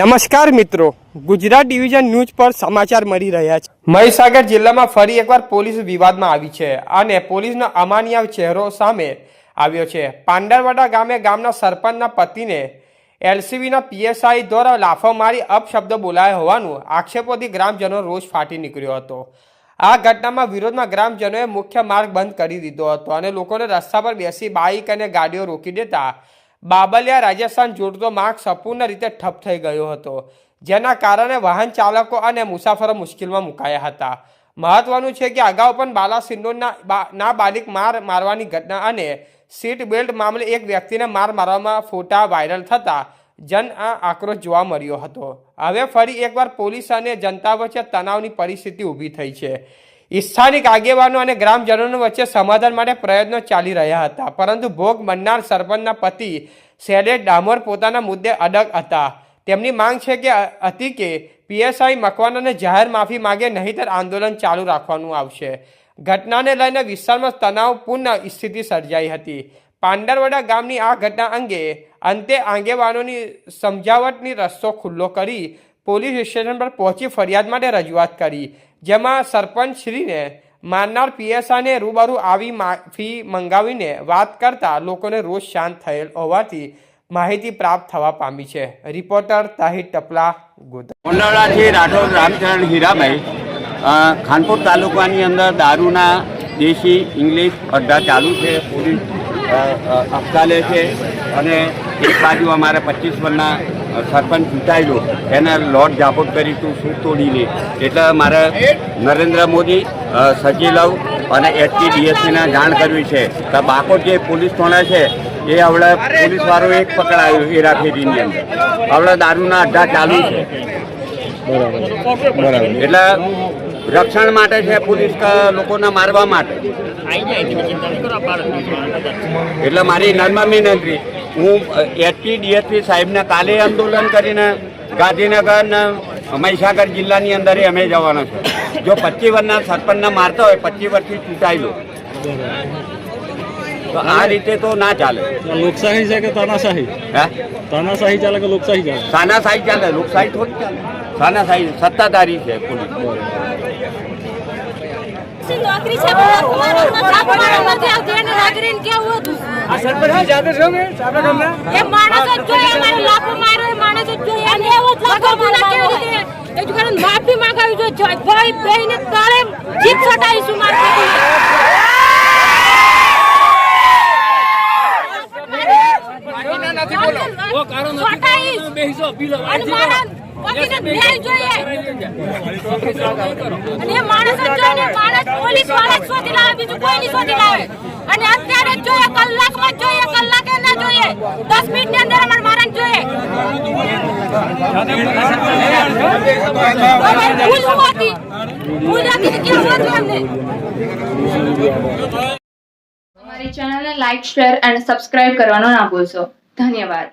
નમસ્કાર મિત્રો, Gujarat division news પર સમાચાર મળી રહ્યા છે। મહીસાગર જિલ્લામાં ફરી એકવાર પોલીસ વિવાદમાં આવી છે અને પોલીસનો અમાનવીય ચહેરો સામે આવ્યો છે। પાંડરવાડા ગામે ગામના સરપંચના પતિને એલસીબીના પીએસઆઈ દ્વારા લાફો મારી અપશબ્દ બોલાયા હોવાનું આક્ષેપોથી ગ્રામજનો રોષ ફાટી નીકળ્યો હતો। આ ઘટનામાં વિરોધમાં ગ્રામજનોએ મુખ્ય માર્ગ બંધ કરી દીધો હતો અને લોકોને રસ્તા પર બેસી બાઇક અને ગાડીઓ રોકી દેતા બાબલિયા રાજસ્થાન જોડતો માર્ગ સંપૂર્ણ રીતે ઠપ થઈ ગયો હતો, જેના કારણે વાહન ચાલકો અને મુસાફરો મુશ્કેલીમાં મુકાયા હતા। મહત્વનું છે કે અગાઉ પણ બાલાસિનોરના નાબાલિગ મારવાની ઘટના અને સીટ બેલ્ટ મામલે એક વ્યક્તિને મારવામાં ફોટા વાયરલ થતા જન આક્રોશ જોવા મળ્યો હતો। હવે ફરી એકવાર પોલીસ અને જનતા વચ્ચે તણાવની પરિસ્થિતિ ઊભી થઈ છે। સ્થાનિક આગેવાનો અને ગ્રામજનો વચ્ચે સમાધાન માટે પ્રયત્નો ચાલી રહ્યા હતા, પરંતુ ભોગ બનનાર સરપંચના પતિ શૈલેષ ડામોર પોતાના મુદ્દે અડગ હતા। તેમની માંગ છે કે પીએસઆઈ મકવાણાને જાહેર માફી માંગે, નહીંતર આંદોલન ચાલુ રાખવાનું આવશે। ઘટનાને લઈને વિસ્તારમાં તણાવપૂર્ણ સ્થિતિ સર્જાઈ હતી। પાંડરવાડા ગામની આ ઘટના અંતે આગેવાનોની સમજાવટની રસ્તો ખુલ્લો કરી પોલીસ સ્ટેશન પર પહોંચી ફરિયાદ માટે રજૂઆત કરી, જેમાં સરપંચશ્રીને મારનાર પીએસઆઈને રૂબરૂ આવી માફી મંગાવીને વાત કરતા લોકોને રોષ શાંત થયેલ હોવાથી માહિતી પ્રાપ્ત થવા પામી છે। રિપોર્ટર તાહિર ટપલા, ગોધરા। પાંડરવાડાથી રાઠોડ રામચરણ હીરાભાઈ। ખાનપુર તાલુકાની અંદર દારૂના દેશી ઇંગ્લિશ અડ્ડા ચાલુ છે, પોલીસ અફસાલે છે અને એક બાજુ અમારે 25 વર્ષના સરપંચ ચૂંટાયેલો એને લોટ ઝાપટ કરી તું શું તોડીને, એટલે મારે નરેન્દ્ર મોદી, સચિલવ અને HTDSને જાણ કરવી છે કે બાકોટ જે પોલીસ થાણા છે એ હવે પોલીસવાળો એક પકડાયો હેરાફેરીની અંદર, હવે દારૂના અડ્ડા ચાલુ છે। બરાબર, એટલે રક્ષણ માટે છે પોલીસ લોકોને મારવા માટે। એટલે મારી નમ્ર વિનંતી, હું HTDS સાહેબને કાલે આંદોલન કરીને ગાંધીનગર ને મહીસાગર જિલ્લાની અંદર અમે જવાના છે। જો 25 વર્ષના સરપંચને મારતા હોય, 25 વર્ષથી ચૂંટાયેલો, તો આ રીતે તો ના ચાલે। લોકશાહી છે કે તાનાશાહી? હે, તાનાશાહી ચાલે કે લોકશાહી ચાલે? તાનાશાહી ચાલે, લોકશાહી થોડી ચાલે। તાનાશાહી સત્તાધારી છે પોલીસ। નોકરી છે, નાગરિક કેવું હતું આ સરપંચ જાતે છો મે સાબે ગમને એ માણસ જ જોઈએ, અમારે લાફો માર્યો એ માણસ જ જોઈએ અને એવો જ લાફો બોલા કેવી રીતે એ જુગાને માફી માંગાવી જોઈએ। ભાઈ બેને તારે જીત છટાઈશું માર નથી બોલો ઓ કારો નથી બેહીસો પીલો ન્યાય જોઈએ અને એ માણસ જ જોઈએ, માણસ પોલીસ વાળા જ શોધી લાવે, બીજું કોઈ નહીં શોધી લાવે। અને અત્યારે જ જોઈએ, કલાકમાં જ જોઈએ, કલાકે ના જોઈએ, 10 મિનિટની અંદર અમારે મારણ જોઈએ। અમારી ચેનલને લાઈક, શેર અને સબસ્ક્રાઇબ કરવાનો ના ભૂલશો। ધન્યવાદ।